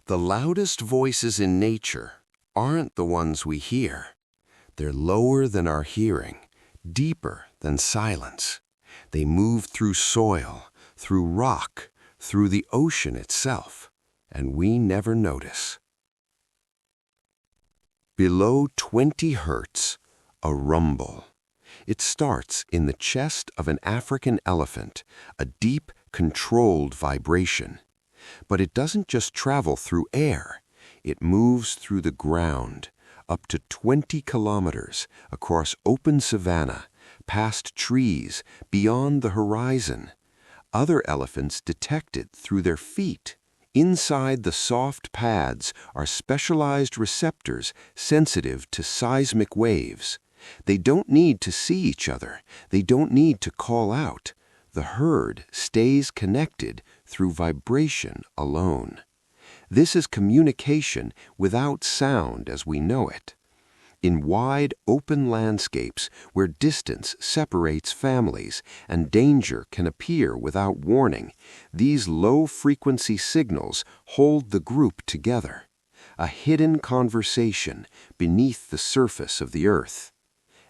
The loudest voices in nature aren't the ones we hear. They're lower than our hearing, deeper than silence. They move through soil, through rock, through the ocean itself, and we never notice. Below 20 hertz, a rumble. It starts in the chest of an African elephant, a deep, controlled vibration. But it doesn't just travel through air. It moves through the ground, up to 20 kilometers, across open savanna, past trees, beyond the horizon. Other elephants detect it through their feet. Inside the soft pads are specialized receptors sensitive to seismic waves. They don't need to see each other. They don't need to call out. The herd stays connected through vibration alone. This is communication without sound as we know it. In wide, open landscapes where distance separates families and danger can appear without warning, these low-frequency signals hold the group together, a hidden conversation beneath the surface of the earth.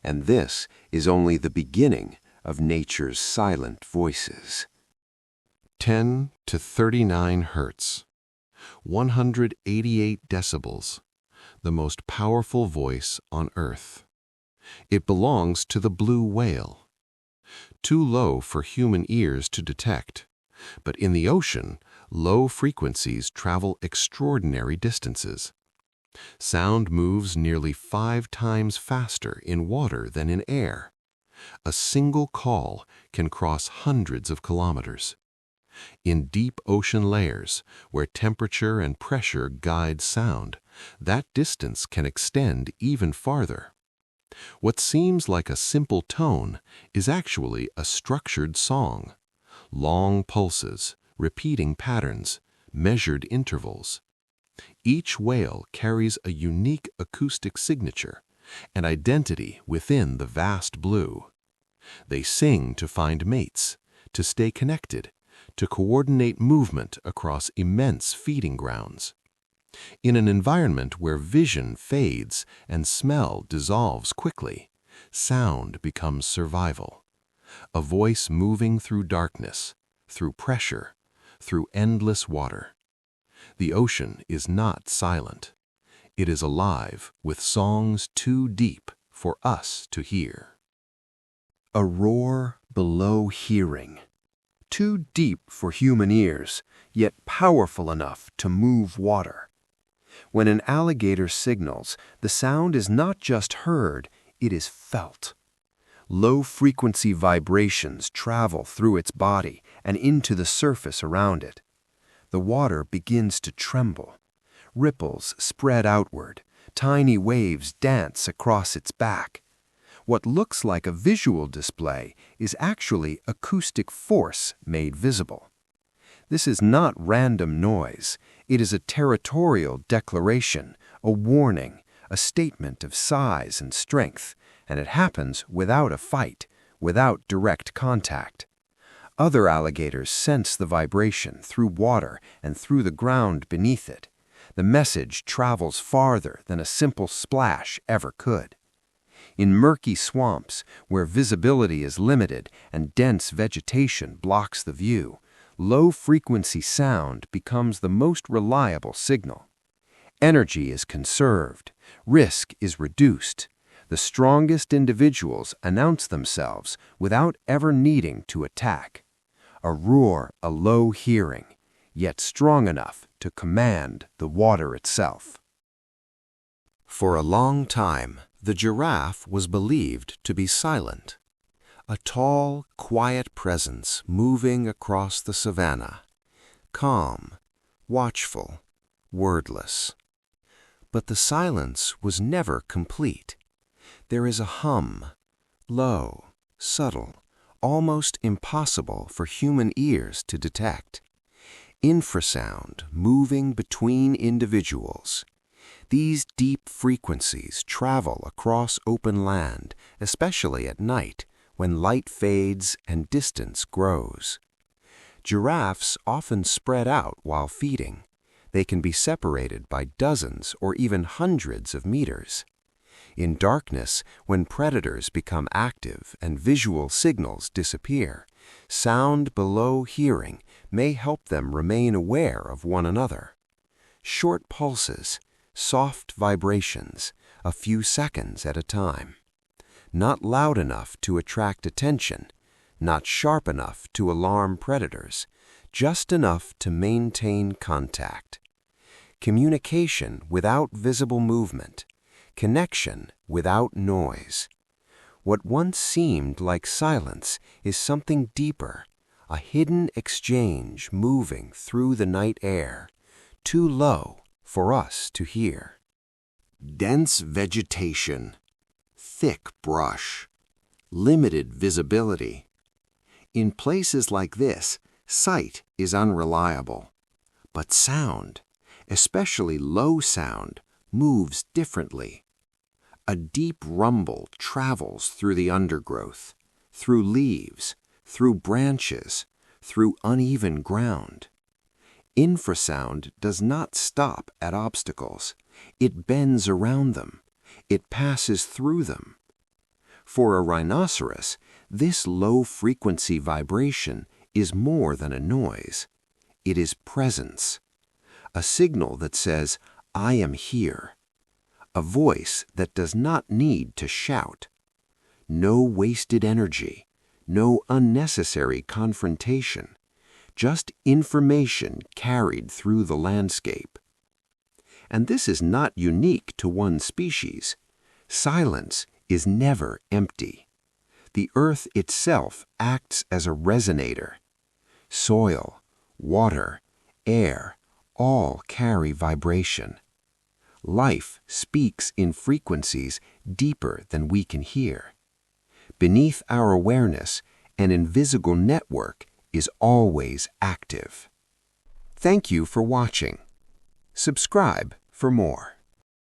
And this is only the beginning of nature's silent voices. 10 to 39 hertz, 188 decibels, the most powerful voice on Earth. It belongs to the blue whale. Too low for human ears to detect, but in the ocean, low frequencies travel extraordinary distances. Sound moves nearly 5 times faster in water than in air. A single call can cross hundreds of kilometers. In deep ocean layers, where temperature and pressure guide sound, that distance can extend even farther. What seems like a simple tone is actually a structured song. Long pulses, repeating patterns, measured intervals. Each whale carries a unique acoustic signature, an identity within the vast blue. They sing to find mates, to stay connected, to coordinate movement across immense feeding grounds. In an environment where vision fades and smell dissolves quickly, sound becomes survival. A voice moving through darkness, through pressure, through endless water. The ocean is not silent. It is alive with songs too deep for us to hear. A roar below hearing. Too deep for human ears, yet powerful enough to move water. When an alligator signals, the sound is not just heard, it is felt. Low-frequency vibrations travel through its body and into the surface around it. The water begins to tremble. Ripples spread outward. Tiny waves dance across its back. What looks like a visual display is actually acoustic force made visible. This is not random noise. It is a territorial declaration, a warning, a statement of size and strength, and it happens without a fight, without direct contact. Other alligators sense the vibration through water and through the ground beneath it. The message travels farther than a simple splash ever could. In murky swamps, where visibility is limited and dense vegetation blocks the view, low-frequency sound becomes the most reliable signal. Energy is conserved, risk is reduced. The strongest individuals announce themselves without ever needing to attack. A roar, a low hearing, yet strong enough to command the water itself. For a long time, the giraffe was believed to be silent, a tall, quiet presence moving across the savanna, calm, watchful, wordless. But the silence was never complete. There is a hum, low, subtle, almost impossible for human ears to detect. Infrasound moving between individuals. These deep frequencies travel across open land, especially at night, when light fades and distance grows. Giraffes often spread out while feeding. They can be separated by dozens or even hundreds of meters. In darkness, when predators become active and visual signals disappear, sound below hearing may help them remain aware of one another. Short pulses, soft vibrations, a few seconds at a time. Not loud enough to attract attention, not sharp enough to alarm predators, just enough to maintain contact. Communication without visible movement, connection without noise. What once seemed like silence is something deeper, a hidden exchange moving through the night air, too low for us to hear. Dense vegetation, thick brush, limited visibility. In places like this, sight is unreliable, but sound, especially low sound, moves differently. A deep rumble travels through the undergrowth, through leaves, through branches, through uneven ground. Infrasound does not stop at obstacles. It bends around them. It passes through them. For a rhinoceros, this low-frequency vibration is more than a noise. It is presence. A signal that says, "I am here." A voice that does not need to shout. No wasted energy, no unnecessary confrontation, just information carried through the landscape. And this is not unique to one species. Silence is never empty. The earth itself acts as a resonator. Soil, water, air, all carry vibration. Life speaks in frequencies deeper than we can hear. Beneath our awareness, an invisible network is always active. Thank you for watching. Subscribe for more.